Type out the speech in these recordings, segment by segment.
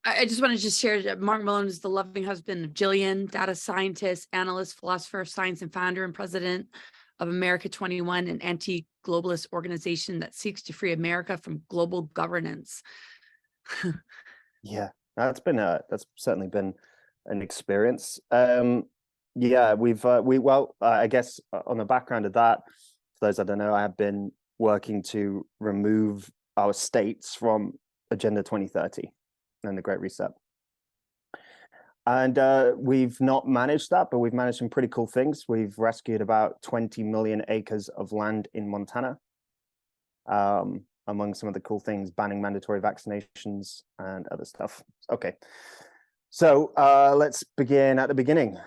I just wanted to share that Marc Malone is the loving husband of Jillian, data scientist, analyst, philosopher of science, and founder and president of America 21, an anti-globalist organization that seeks to free America from global governance. Yeah, that's certainly been an experience. Yeah, I guess on the background of that, for those that don't know, I have been working to remove our states from Agenda 2030 and the Great Reset. And we've not managed that, but we've managed some pretty cool things. We've rescued about 20 million acres of land in Montana. Among some of the cool things, banning mandatory vaccinations and other stuff. Okay, so let's begin at the beginning.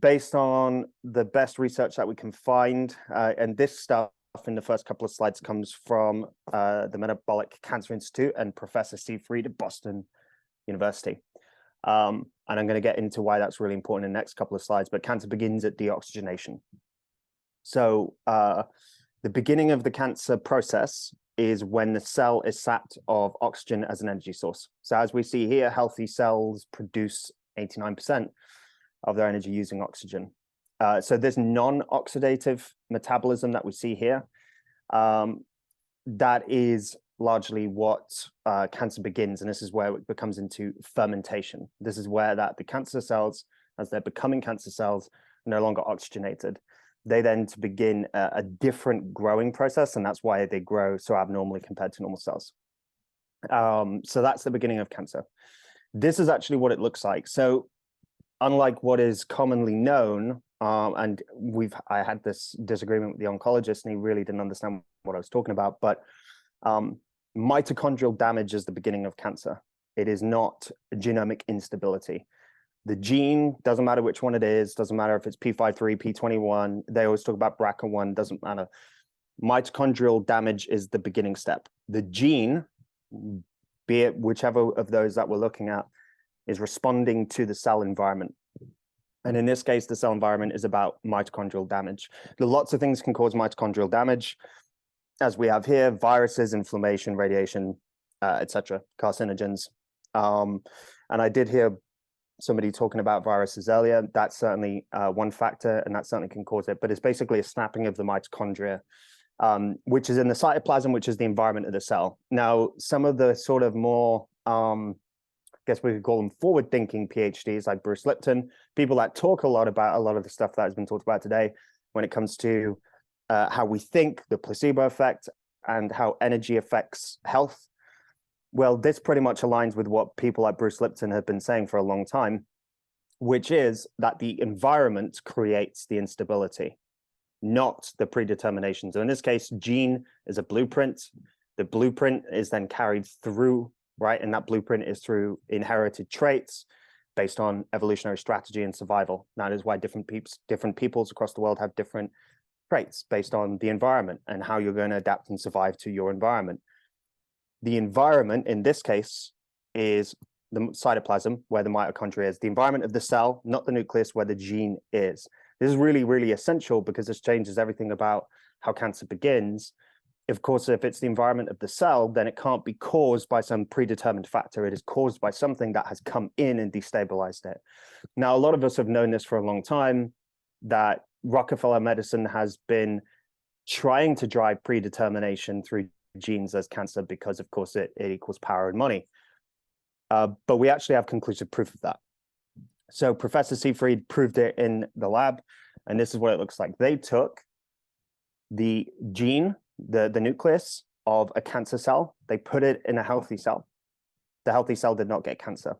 Based on the best research that we can find, and this stuff in the first couple of slides comes from the Metabolic Cancer Institute and Professor Steve Fried at Boston University. And I'm going to get into why that's really important in the next couple of slides, but cancer begins at deoxygenation. So the beginning of the cancer process is when the cell is sapped of oxygen as an energy source. So as we see here, healthy cells produce 89% of their energy using oxygen. So this non-oxidative metabolism that we see here, that is largely what cancer begins. And this is where it becomes into fermentation. This is where that the cancer cells, as they're becoming cancer cells, are no longer oxygenated. They then to begin a different growing process, and that's why they grow so abnormally compared to normal cells. So that's the beginning of cancer. This is actually what it looks like. So unlike what is commonly known, and I had this disagreement with the oncologist, and he really didn't understand what I was talking about, but mitochondrial damage is the beginning of cancer. It is not genomic instability. The gene, doesn't matter which one it is, doesn't matter if it's P53, P21, they always talk about BRCA1, doesn't matter. Mitochondrial damage is the beginning step. The gene, be it whichever of those that we're looking at, is responding to the cell environment. And in this case, the cell environment is about mitochondrial damage. Lots of things can cause mitochondrial damage, as we have here: viruses, inflammation, radiation, etc., carcinogens. And I did hear somebody talking about viruses earlier. That's certainly one factor, and that certainly can cause it. But it's basically a snapping of the mitochondria, which is in the cytoplasm, which is the environment of the cell. Now, some of the sort of more, I guess we could call them forward-thinking PhDs, like Bruce Lipton, people that talk a lot about a lot of the stuff that has been talked about today when it comes to how we think, the placebo effect, and how energy affects health. Well, this pretty much aligns with what people like Bruce Lipton have been saying for a long time, which is that the environment creates the instability, not the predetermination. So in this case, gene is a blueprint. The blueprint is then carried through, right? And that blueprint is through inherited traits based on evolutionary strategy and survival. That is why different peoples across the world have different traits based on the environment and how you're going to adapt and survive to your environment. The environment in this case is the cytoplasm, where the mitochondria is, the environment of the cell, not the nucleus where the gene is. This is really, really essential because this changes everything about how cancer begins. Of course, if it's the environment of the cell, then it can't be caused by some predetermined factor. It is caused by something that has come in and destabilized it. Now, a lot of us have known this for a long time, that Rockefeller medicine has been trying to drive predetermination through genes as cancer because, of course, it equals power and money. But we actually have conclusive proof of that. So Professor Fried proved it in the lab, and this is what it looks like. They took the gene, the nucleus of a cancer cell, they put it in a healthy cell. The healthy cell did not get cancer.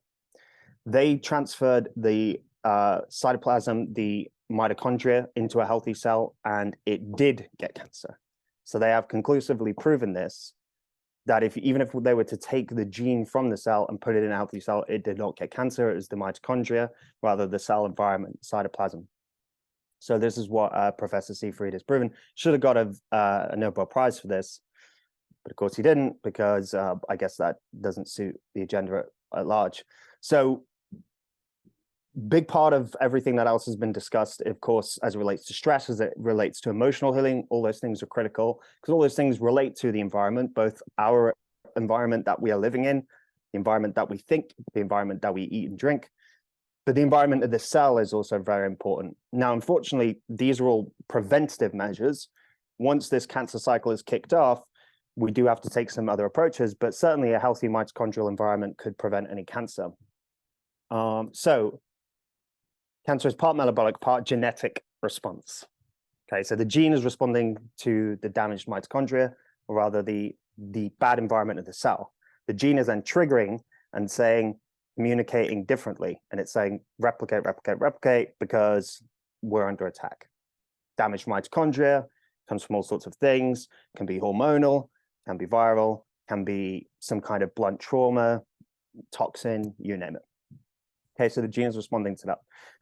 They transferred the cytoplasm, the mitochondria, into a healthy cell, and it did get cancer. So they have conclusively proven this, that even if they were to take the gene from the cell and put it in a healthy cell, it did not get cancer. It was the mitochondria, rather the cell environment, cytoplasm. So this is what Professor Fried has proven. Should have got a Nobel Prize for this, but of course he didn't, because I guess that doesn't suit the agenda at large. So big part of everything that else has been discussed, of course, as it relates to stress, as it relates to emotional healing, all those things are critical because all those things relate to the environment, both our environment that we are living in the environment that we think, the environment that we eat and drink, but the environment of the cell is also very important. Now, unfortunately, these are all preventative measures. Once this cancer cycle is kicked off, we do have to take some other approaches, but certainly a healthy mitochondrial environment could prevent any cancer. So cancer is part metabolic, part genetic response. Okay, so the gene is responding to the damaged mitochondria, or rather the bad environment of the cell. The gene is then triggering and saying, communicating differently, and it's saying replicate, replicate, replicate, because we're under attack. Damaged mitochondria comes from all sorts of things, can be hormonal, can be viral, can be some kind of blunt trauma, toxin, you name it. Okay, so the gene is responding to that.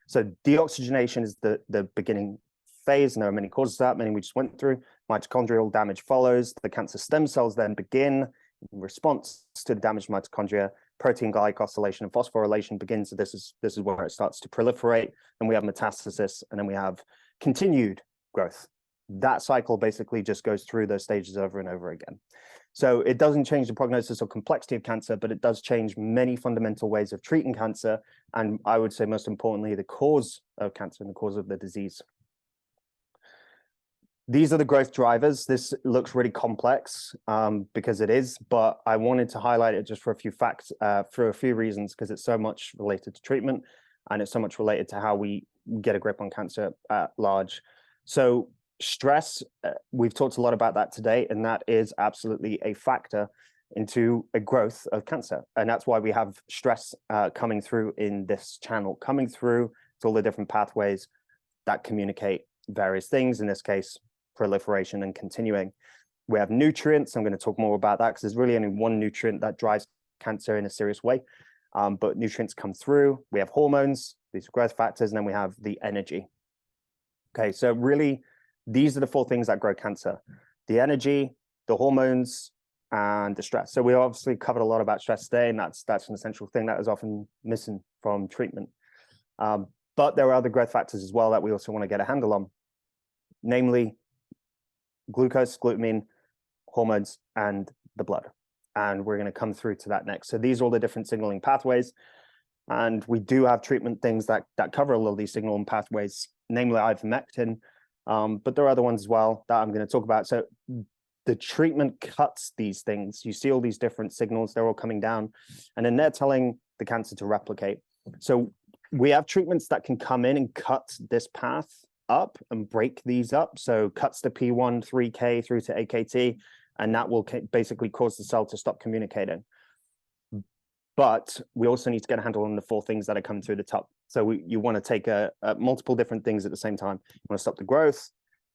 So deoxygenation is the beginning phase, and there are many causes of that, many we just went through. Mitochondrial damage follows. The cancer stem cells then begin in response to the damaged mitochondria. Protein glycosylation and phosphorylation begins. So this is where it starts to proliferate, and we have metastasis, and then we have continued growth. That cycle basically just goes through those stages over and over again. So it doesn't change the prognosis or complexity of cancer, but it does change many fundamental ways of treating cancer, and I would say most importantly, the cause of cancer and the cause of the disease. These are the growth drivers. This looks really complex because it is, but I wanted to highlight it just for a few facts, for a few reasons, because it's so much related to treatment and it's so much related to how we get a grip on cancer at large. So stress, we've talked a lot about that today, and that is absolutely a factor into a growth of cancer. And that's why we have stress coming through in this channel, coming through to all the different pathways that communicate various things, in this case, proliferation and continuing. We have nutrients. I'm going to talk more about that because there's really only one nutrient that drives cancer in a serious way. But nutrients come through. We have hormones, these are growth factors, and then we have the energy. Okay, so really, these are the four things that grow cancer: the energy, the hormones, and the stress. So we obviously covered a lot about stress today, and that's an essential thing that is often missing from treatment. But there are other growth factors as well that we also want to get a handle on, namely glucose, glutamine, hormones, and the blood. And we're going to come through to that next. So these are all the different signaling pathways. And we do have treatment things that cover a lot of these signaling pathways, namely ivermectin. But there are other ones as well that I'm going to talk about. So the treatment cuts these things. You see all these different signals, they're all coming down, and then they're telling the cancer to replicate. So we have treatments that can come in and cut this path up and break these up. So cuts the P1, 3K through to AKT, and that will basically cause the cell to stop communicating. But we also need to get a handle on the four things that are coming through the top. So you want to take multiple different things at the same time. You want to stop the growth,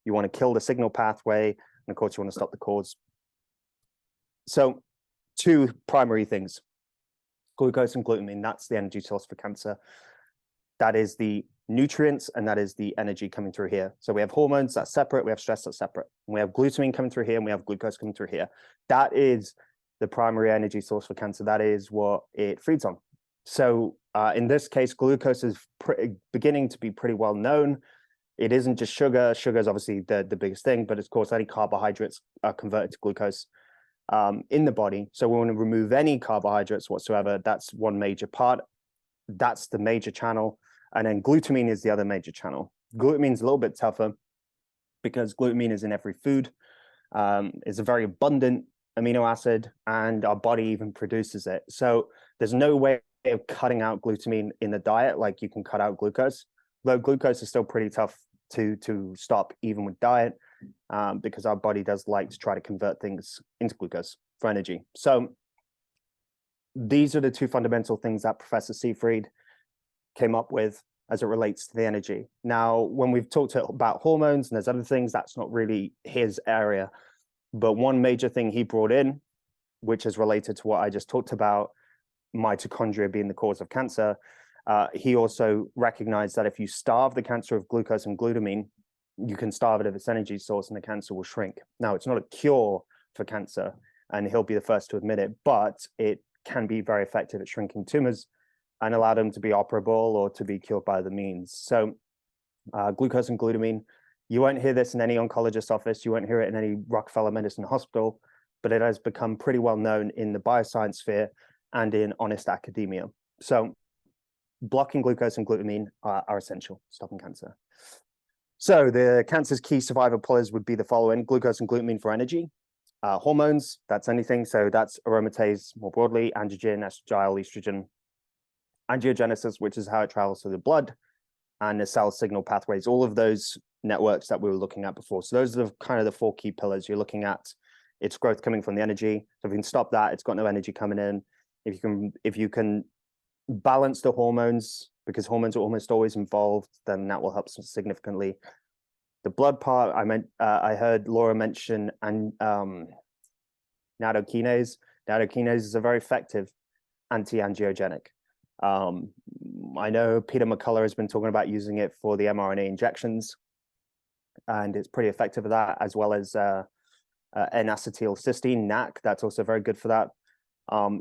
you want to kill the signal pathway, and of course you want to stop the cause. So two primary things: glucose and glutamine. That's the energy source for cancer. That is the nutrients, and that is the energy coming through here. So we have hormones, that's separate, we have stress, that's separate. And we have glutamine coming through here, and we have glucose coming through here. That is the primary energy source for cancer. That is what it feeds on. So in this case, glucose is beginning to be pretty well known. It isn't just sugar. Sugar is obviously the biggest thing, but of course, any carbohydrates are converted to glucose in the body. So we want to remove any carbohydrates whatsoever. That's one major part. That's the major channel. And then glutamine is the other major channel. Glutamine is a little bit tougher because glutamine is in every food. It's a very abundant amino acid, and our body even produces it. So there's no way of cutting out glutamine in the diet like you can cut out glucose. Though glucose is still pretty tough to stop even with diet, because our body does like to try to convert things into glucose for energy. So these are the two fundamental things that Professor Seyfried came up with as it relates to the energy. Now, when we've talked about hormones and there's other things, that's not really his area. But one major thing he brought in, which is related to what I just talked about, mitochondria being the cause of cancer, he also recognized that if you starve the cancer of glucose and glutamine, you can starve it of its energy source and the cancer will shrink. Now, it's not a cure for cancer, and he'll be the first to admit it, but it can be very effective at shrinking tumors and allow them to be operable or to be cured by the means. So glucose and glutamine, you won't hear this in any oncologist's office, you won't hear it in any Rockefeller Medicine hospital, but it has become pretty well known in the bioscience sphere and in honest academia. So blocking glucose and glutamine are essential, stopping cancer. So the cancer's key survival pillars would be the following: glucose and glutamine for energy, hormones, that's anything. So that's aromatase more broadly, androgen, estradiol, estrogen, angiogenesis, which is how it travels through the blood, and the cell signal pathways, all of those networks that we were looking at before. So those are the kind of the four key pillars. You're looking at its growth coming from the energy. So if you can stop that, it's got no energy coming in. If you can balance the hormones, because hormones are almost always involved, then that will help significantly. The blood part, I heard Laura mention, and nattokinase. Nattokinase is a very effective anti-angiogenic. I know Peter McCullough has been talking about using it for the mRNA injections, and it's pretty effective at that, as well as N-acetylcysteine, NAC. That's also very good for that.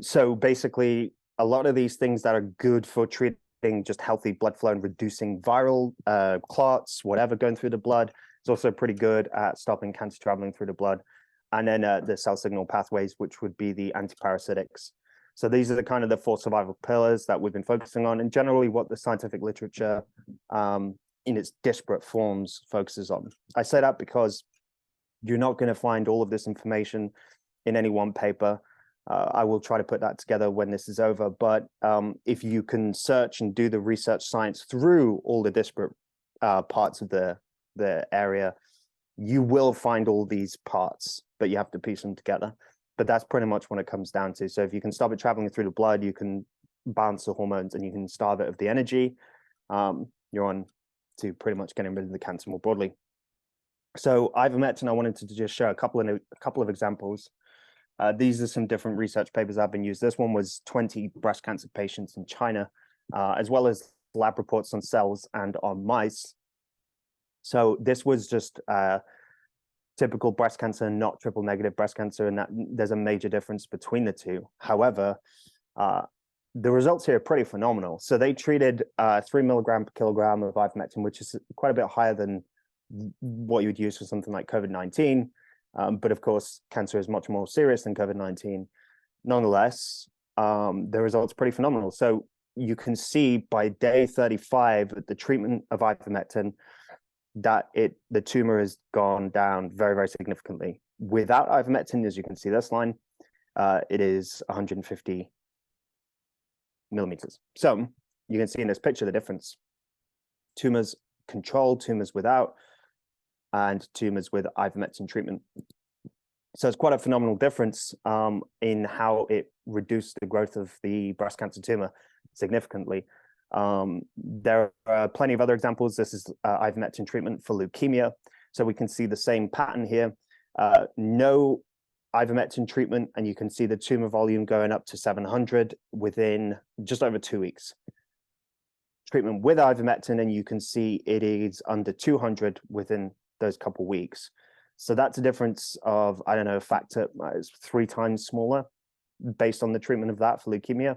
So basically, a lot of these things that are good for treating just healthy blood flow and reducing viral clots, whatever, going through the blood, is also pretty good at stopping cancer traveling through the blood. And then the cell signal pathways, which would be the antiparasitics. So these are the kind of the four survival pillars that we've been focusing on, and generally what the scientific literature in its disparate forms focuses on. I say that because you're not going to find all of this information in any one paper. I will try to put that together when this is over, but if you can search and do the research science through all the disparate parts of the area, you will find all these parts, but you have to piece them together. But that's pretty much what it comes down to. So if you can stop it traveling through the blood, you can balance the hormones and you can starve it of the energy, you're on to pretty much getting rid of the cancer more broadly. So ivermectin, I wanted to just show a couple of examples. These are some different research papers that have been used. This one was 20 breast cancer patients in China, as well as lab reports on cells and on mice. So this was just typical breast cancer, not triple negative breast cancer, and that there's a major difference between the two. However, the results here are pretty phenomenal. So they treated 3 milligram per kilogram of ivermectin, which is quite a bit higher than what you would use for something like COVID-19. But of course, cancer is much more serious than COVID-19. Nonetheless, the results are pretty phenomenal. So you can see by day 35 that the treatment of ivermectin, that the tumor has gone down very, very significantly. Without ivermectin, as you can see this line, it is 150 millimeters. So you can see in this picture the difference. Tumors controlled, tumors without, and tumors with ivermectin treatment. So it's quite a phenomenal difference in how it reduced the growth of the breast cancer tumor significantly. There are plenty of other examples. This is ivermectin treatment for leukemia. So we can see the same pattern here. No ivermectin treatment, and you can see the tumor volume going up to 700 within just over 2 weeks. Treatment with ivermectin, and you can see it is under 200 within those couple of weeks. So that's a difference of, I don't know, a factor, it's 3 times smaller based on the treatment of that for leukemia.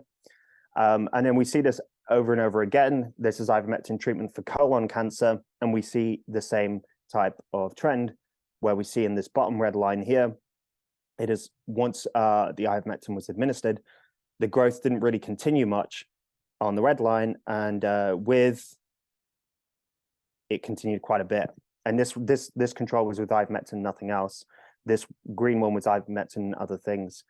And then we see this over and over again. This is ivermectin treatment for colon cancer, and we see the same type of trend where we see in this bottom red line here, it is once the ivermectin was administered, the growth didn't really continue much on the red line, and with it continued quite a bit. And this control was with ivermectin, nothing else. This green one was ivermectin and other things.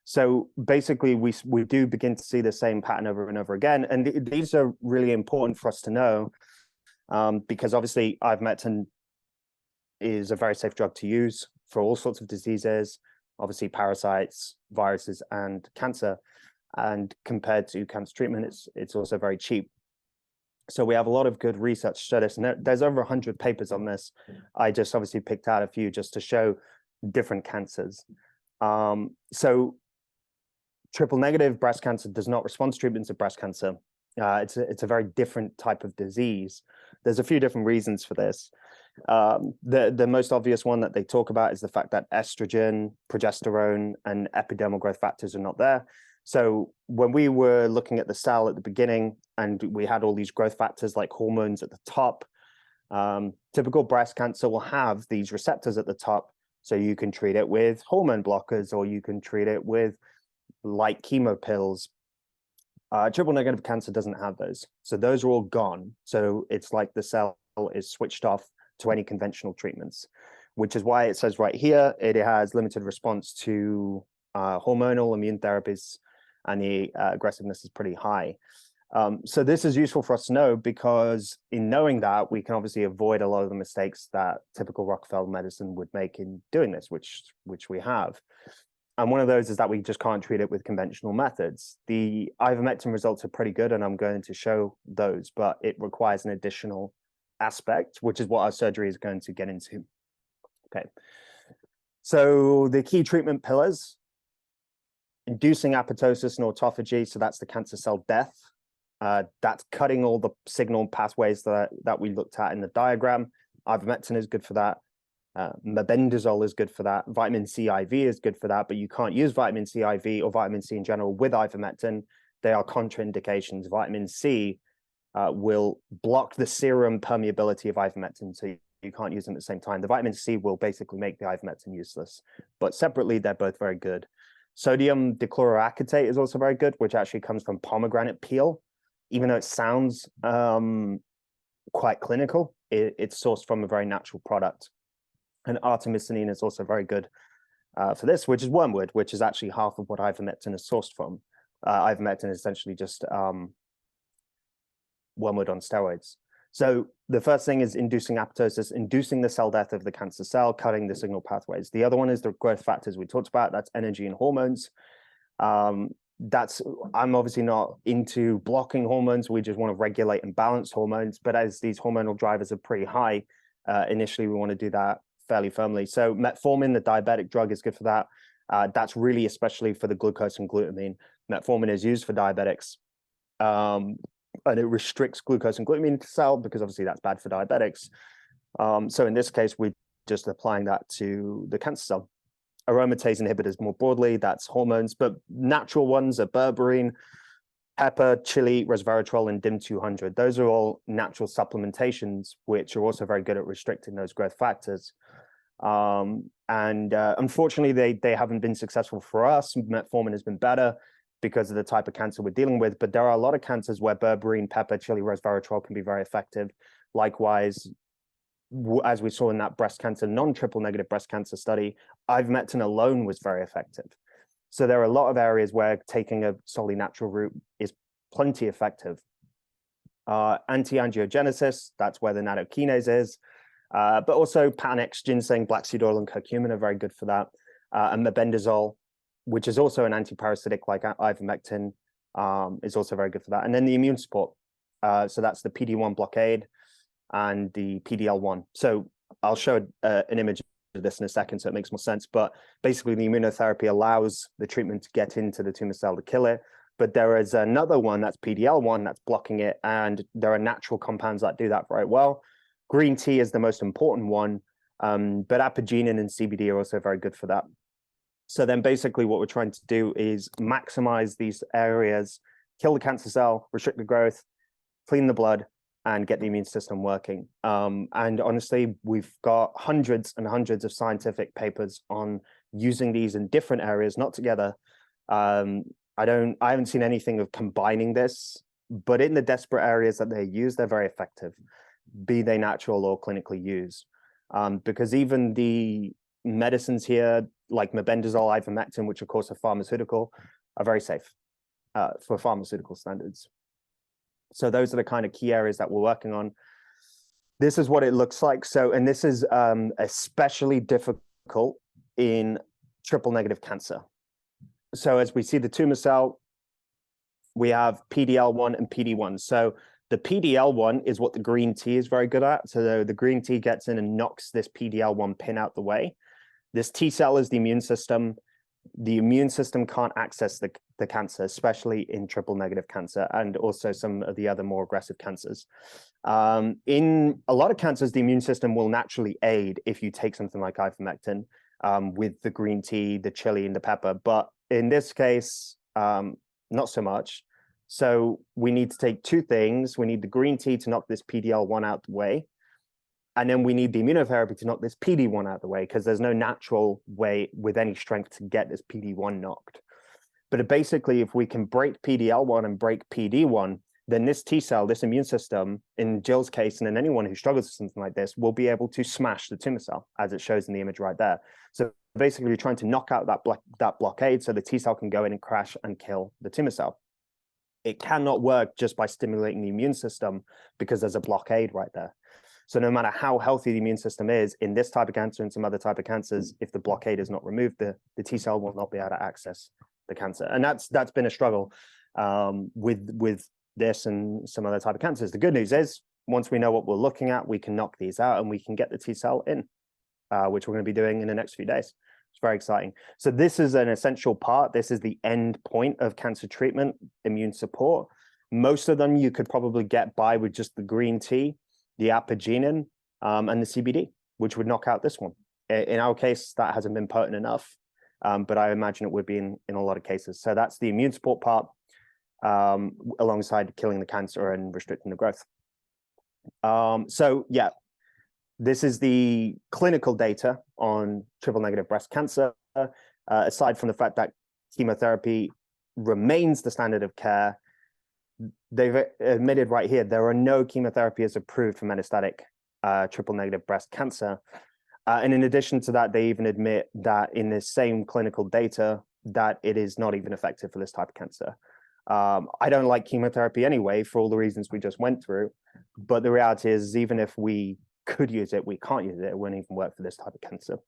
So basically, we do begin to see the same pattern over and over again. And these are really important for us to know because obviously ivermectin is a very safe drug to use for all sorts of diseases, obviously parasites, viruses, and cancer. And compared to cancer treatment, it's also very cheap. So we have a lot of good research to show this, and there's over 100 papers on this. I just obviously picked out a few just to show different cancers. So triple negative breast cancer does not respond to treatments of breast cancer. It's a very different type of disease. There's a few different reasons for this. The most obvious one that they talk about is the fact that estrogen, progesterone, and epidermal growth factors are not there. So when we were looking at the cell at the beginning, and we had all these growth factors like hormones at the top, typical breast cancer will have these receptors at the top. So you can treat it with hormone blockers, or you can treat it with like chemo pills, triple negative cancer doesn't have those. So those are all gone. So it's like the cell is switched off to any conventional treatments, which is why it says right here, it has limited response to hormonal immune therapies, and the aggressiveness is pretty high. So this is useful for us to know, because in knowing that, we can obviously avoid a lot of the mistakes that typical Rockefeller medicine would make in doing this, which we have. And one of those is that we just can't treat it with conventional methods. The ivermectin results are pretty good, and I'm going to show those, but it requires an additional aspect, which is what our surgery is going to get into. Okay. So the key treatment pillars: inducing apoptosis and autophagy. So that's the cancer cell death. That's cutting all the signal pathways that we looked at in the diagram. Ivermectin is good for that. Mebendazole is good for that. Vitamin C IV is good for that, but you can't use vitamin C IV or vitamin C in general with ivermectin. They are contraindications. Vitamin C will block the serum permeability of ivermectin, so you can't use them at the same time. The vitamin C will basically make the ivermectin useless, but separately, they're both very good. Sodium dichloroacetate is also very good, which actually comes from pomegranate peel. Even though it sounds quite clinical, it's sourced from a very natural product. And artemisinin is also very good for this, which is wormwood, which is actually half of what ivermectin is sourced from. Ivermectin is essentially just wormwood on steroids. So the first thing is inducing apoptosis, inducing the cell death of the cancer cell, cutting the signal pathways. The other one is the growth factors we talked about. That's energy and hormones. I'm obviously not into blocking hormones. We just want to regulate and balance hormones. But as these hormonal drivers are pretty high, initially we want to do that fairly firmly. So metformin, the diabetic drug, is good for that. That's really especially for the glucose and glutamine. Metformin is used for diabetics, and it restricts glucose and glutamine to the cell, because obviously that's bad for diabetics. So in this case, we're just applying that to the cancer cell. Aromatase inhibitors more broadly, that's hormones, but natural ones are berberine, pepper, chili, resveratrol, and DIM200. Those are all natural supplementations, which are also very good at restricting those growth factors. Unfortunately, they haven't been successful for us. Metformin has been better because of the type of cancer we're dealing with, but there are a lot of cancers where berberine, pepper, chili, resveratrol can be very effective. Likewise, as we saw in that breast cancer, non-triple negative breast cancer study, ivermectin alone was very effective. So there are a lot of areas where taking a solely natural route is plenty effective. Anti-angiogenesis, that's where the nattokinase is, but also Panax, ginseng, black seed oil, and curcumin are very good for that. And mebendazole, which is also an antiparasitic like ivermectin, is also very good for that. And then the immune support. So that's the PD-1 blockade and the PD-L1. So I'll show an image of this in a second so it makes more sense. But basically, the immunotherapy allows the treatment to get into the tumor cell to kill it. But there is another one, that's PD-L1, that's blocking it. And there are natural compounds that do that very well. Green tea is the most important one, but apigenin and CBD are also very good for that. So then basically what we're trying to do is maximize these areas, kill the cancer cell, restrict the growth, clean the blood, and get the immune system working. And honestly, we've got hundreds and hundreds of scientific papers on using these in different areas, not together. I haven't seen anything of combining this, but in the desperate areas that they use, they're very effective, be they natural or clinically used. Because even the medicines here, like mebendazole, ivermectin, which of course are pharmaceutical, are very safe for pharmaceutical standards. So those are the kind of key areas that we're working on. This is what it looks like. So, and this is especially difficult in triple negative cancer. So as we see the tumor cell, we have PD-L1 and PD-1. So the PD-L1 is what the green tea is very good at. So the green tea gets in and knocks this PD-L1 pin out the way. This T cell is the immune system. The immune system can't access the cancer, especially in triple negative cancer and also some of the other more aggressive cancers. In a lot of cancers, the immune system will naturally aid if you take something like ivermectin with the green tea, the chili, and the pepper. But in this case, not so much. So we need to take two things. We need the green tea to knock this PD-L1 out the way. And then we need the immunotherapy to knock this PD-1 out of the way, because there's no natural way with any strength to get this PD-1 knocked. But basically, if we can break PD-L1 and break PD-1, then this T cell, this immune system, in Jill's case, and in anyone who struggles with something like this, will be able to smash the tumor cell, as it shows in the image right there. So basically, you're trying to knock out that blockade so the T cell can go in and crash and kill the tumor cell. It cannot work just by stimulating the immune system because there's a blockade right there. So no matter how healthy the immune system is in this type of cancer and some other type of cancers, if the blockade is not removed, the T cell will not be able to access the cancer. And that's been a struggle with this and some other type of cancers. The good news is, once we know what we're looking at, we can knock these out and we can get the T cell in, which we're going to be doing in the next few days. It's very exciting. So this is an essential part. This is the end point of cancer treatment, immune support. Most of them you could probably get by with just the green tea, the apigenin, and the CBD, which would knock out this one. In our case, that hasn't been potent enough, but I imagine it would be in a lot of cases. So that's the immune support part, alongside killing the cancer and restricting the growth. So yeah, this is the clinical data on triple negative breast cancer. Aside from the fact that chemotherapy remains the standard of care, they've admitted right here, there are no chemotherapies approved for metastatic triple negative breast cancer. And in addition to that, they even admit that in the same clinical data that it is not even effective for this type of cancer. I don't like chemotherapy anyway, for all the reasons we just went through. But the reality is, even if we could use it, we can't use it. It wouldn't even work for this type of cancer.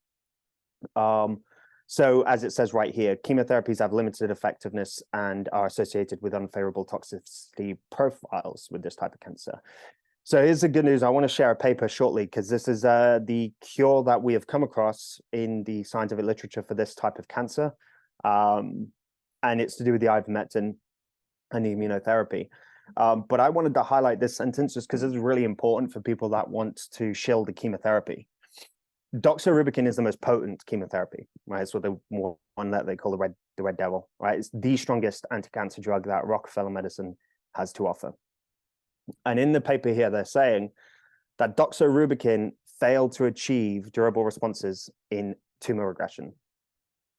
So as it says right here, chemotherapies have limited effectiveness and are associated with unfavorable toxicity profiles with this type of cancer. So here's the good news. I want to share a paper shortly, because this is the cure that we have come across in the scientific literature for this type of cancer. And it's to do with the ivermectin and the immunotherapy. But I wanted to highlight this sentence just because it's really important for people that want to shield the chemotherapy. Doxorubicin is the most potent chemotherapy, right? It's what the one that they call the red devil, right? It's the strongest anti-cancer drug that Rockefeller medicine has to offer. And in the paper here, they're saying that doxorubicin failed to achieve durable responses in tumor regression.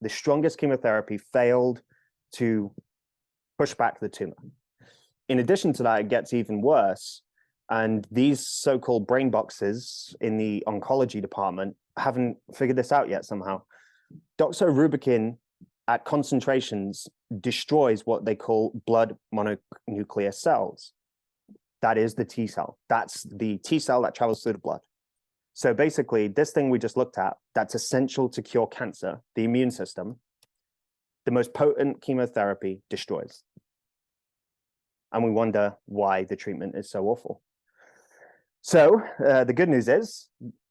The strongest chemotherapy failed to push back the tumor. In addition to that, it gets even worse. And these so-called brain boxes in the oncology department haven't figured this out yet somehow. Doxorubicin at concentrations destroys what they call blood mononuclear cells. That is the T cell. That's the T cell that travels through the blood. So basically, this thing we just looked at, that's essential to cure cancer, the immune system, the most potent chemotherapy destroys. And we wonder why the treatment is so awful. So the good news is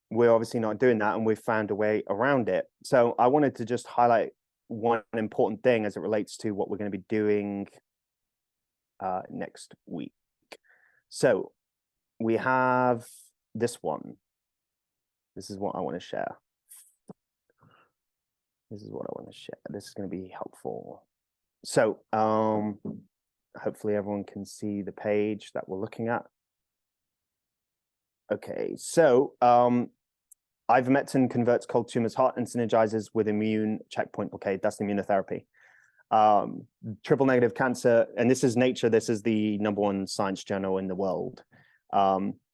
we're obviously not doing that, and we've found a way around it. So I wanted to just highlight one important thing as it relates to what we're going to be doing next week. So we have this one. This is what I want to share. This is what I want to share. This is going to be helpful. So hopefully everyone can see the page that we're looking at. Okay, so ivermectin converts cold tumors hot and synergizes with immune checkpoint blockade. That's the immunotherapy. Triple negative cancer, and this is Nature. This is the #1 science journal in the world.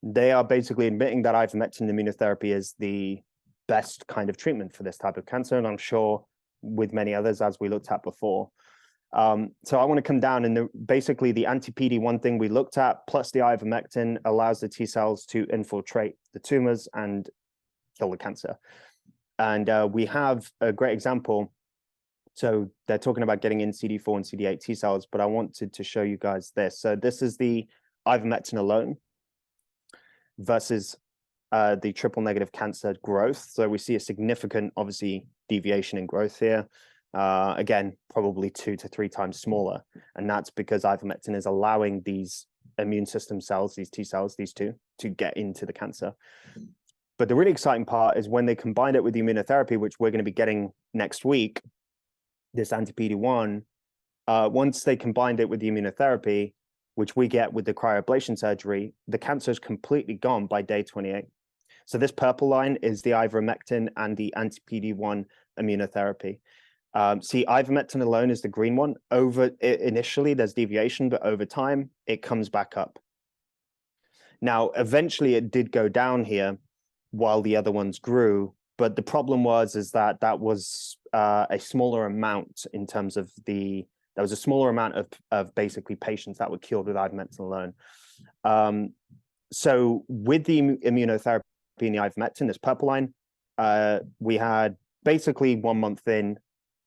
They are basically admitting that ivermectin immunotherapy is the best kind of treatment for this type of cancer, and I'm sure with many others, as we looked at before. So I want to come down, and basically the anti-PD-1 thing we looked at, plus the ivermectin, allows the T cells to infiltrate the tumors and kill the cancer. And we have a great example. So they're talking about getting in CD4 and CD8 T cells, but I wanted to show you guys this. So this is the ivermectin alone versus the triple negative cancer growth. So we see a significant, obviously, deviation in growth here. Again, probably 2 to 3 times smaller. And that's because ivermectin is allowing these immune system cells, these T cells, these two, to get into the cancer. But the really exciting part is when they combine it with the immunotherapy, which we're going to be getting next week, this anti-PD-1, once they combined it with the immunotherapy, which we get with the cryoablation surgery, the cancer is completely gone by day 28. So this purple line is the ivermectin and the anti-PD-1 immunotherapy. See, ivermectin alone is the green one. Initially, there's deviation, but over time, it comes back up. Now, eventually, it did go down here while the other ones grew. But the problem is that was a smaller amount in terms of there was a smaller amount of basically patients that were cured with ivermectin alone. So with the immunotherapy in the ivermectin, this purple line, we had basically 1 month in,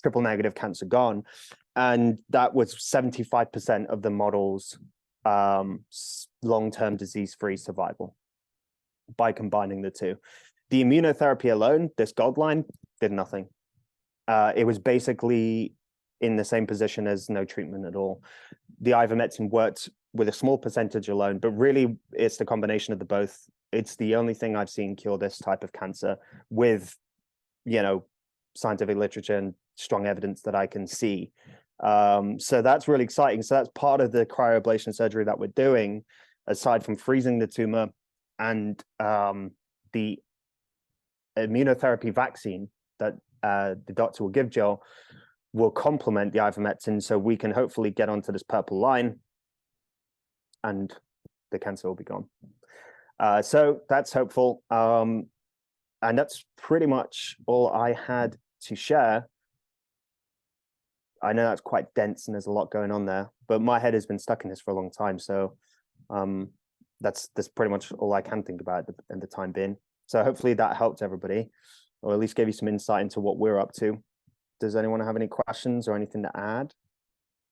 triple negative cancer gone. And that was 75% of the model's long-term disease-free survival by combining the two. The immunotherapy alone, this gold line, did nothing. It was basically in the same position as no treatment at all. The ivermectin worked with a small percentage alone, but really it's the combination of the both. It's the only thing I've seen cure this type of cancer with, scientific literature and strong evidence that I can see. So that's really exciting. So that's part of the cryoablation surgery that we're doing, aside from freezing the tumor and the immunotherapy vaccine that the doctor will give Joe will complement the ivermectin, so we can hopefully get onto this purple line and the cancer will be gone. So that's hopeful. And that's pretty much all I had to share. I know that's quite dense and there's a lot going on there, but my head has been stuck in this for a long time. So that's pretty much all I can think about at the time being. So hopefully that helped everybody, or at least gave you some insight into what we're up to. Does anyone have any questions or anything to add?